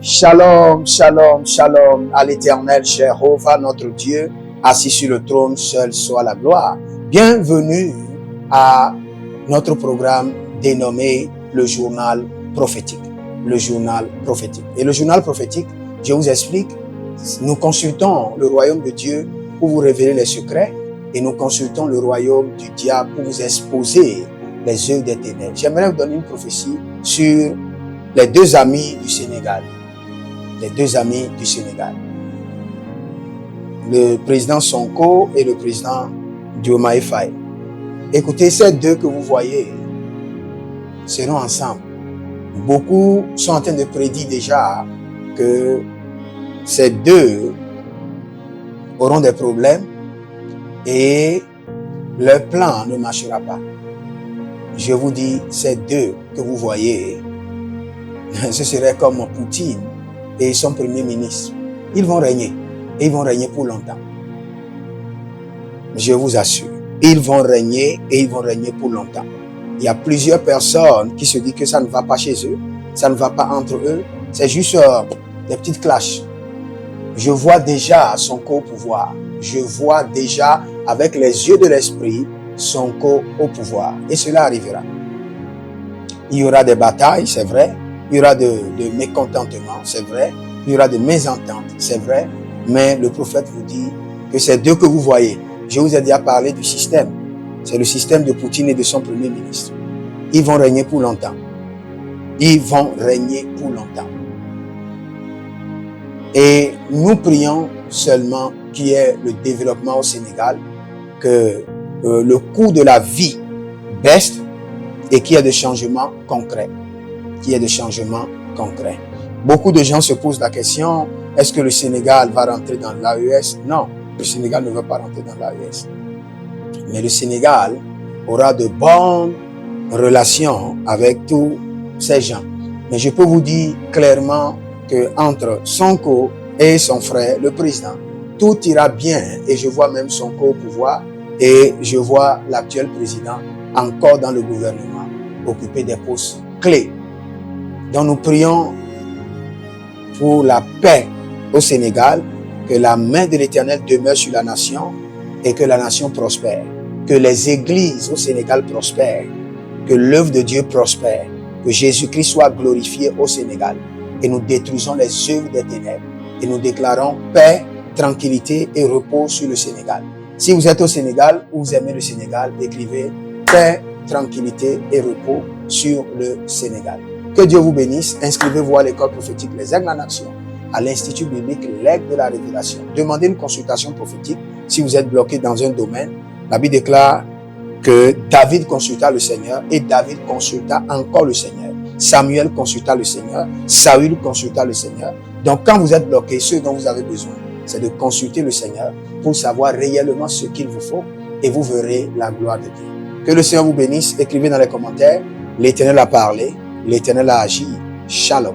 Shalom, shalom, shalom à l'éternel Jéhovah, notre Dieu, assis sur le trône, seul soit la gloire. Bienvenue à notre programme dénommé le journal prophétique. Le journal prophétique. Et le journal prophétique, je vous explique, nous consultons le royaume de Dieu pour vous révéler les secrets et nous consultons le royaume du diable pour vous exposer les œuvres des ténèbres. J'aimerais vous donner une prophétie sur les deux amis du Sénégal. Les deux amis du Sénégal. Le président Sonko et le président Diomaye Faye. Écoutez, ces deux que vous voyez seront ensemble. Beaucoup sont en train de prédire déjà que ces deux auront des problèmes et leur plan ne marchera pas. Je vous dis, ces deux que vous voyez, ce serait comme Poutine et son premier ministre. Ils vont régner. Et ils vont régner pour longtemps. Je vous assure. Ils vont régner et ils vont régner pour longtemps. Il y a plusieurs personnes qui se disent que ça ne va pas chez eux. Ça ne va pas entre eux. C'est juste des petites clashs. Je vois déjà Sonko au pouvoir. Je vois déjà avec les yeux de l'esprit Sonko au pouvoir. Et cela arrivera. Il y aura des batailles, c'est vrai. Il y aura de mécontentement, c'est vrai. Il y aura de mésententes, c'est vrai. Mais le prophète vous dit que ces deux que vous voyez, je vous ai déjà parlé du système. C'est le système de Poutine et de son premier ministre. Ils vont régner pour longtemps. Ils vont régner pour longtemps. Et nous prions seulement qu'il y ait le développement au Sénégal, que le coût de la vie baisse et qu'il y ait des changements concrets. Qu'il y ait des changements concrets. Beaucoup de gens se posent la question, est-ce que le Sénégal va rentrer dans l'AES? Non, le Sénégal ne va pas rentrer dans l'AES. Mais le Sénégal aura de bonnes relations avec tous ces gens. Mais je peux vous dire clairement que entre Sonko et son frère, le président, tout ira bien. Et je vois même Sonko au pouvoir et je vois l'actuel président encore dans le gouvernement occuper des postes clés. Donc nous prions pour la paix au Sénégal, que la main de l'Éternel demeure sur la nation et que la nation prospère, que les églises au Sénégal prospèrent, que l'œuvre de Dieu prospère, que Jésus-Christ soit glorifié au Sénégal. Et nous détruisons les œuvres des ténèbres et nous déclarons paix, tranquillité et repos sur le Sénégal. Si vous êtes au Sénégal ou vous aimez le Sénégal, écrivez paix, tranquillité et repos sur le Sénégal. Que Dieu vous bénisse. Inscrivez-vous à l'école prophétique Les Aigles en Action, à l'Institut biblique L'Aigle de la Révélation. Demandez une consultation prophétique si vous êtes bloqué dans un domaine. La Bible déclare que David consulta le Seigneur et David consulta encore le Seigneur. Samuel consulta le Seigneur. Saül consulta le Seigneur. Donc quand vous êtes bloqué, ce dont vous avez besoin, c'est de consulter le Seigneur pour savoir réellement ce qu'il vous faut et vous verrez la gloire de Dieu. Que le Seigneur vous bénisse. Écrivez dans les commentaires. L'Éternel a parlé. L'Éternel a agi. Shalom.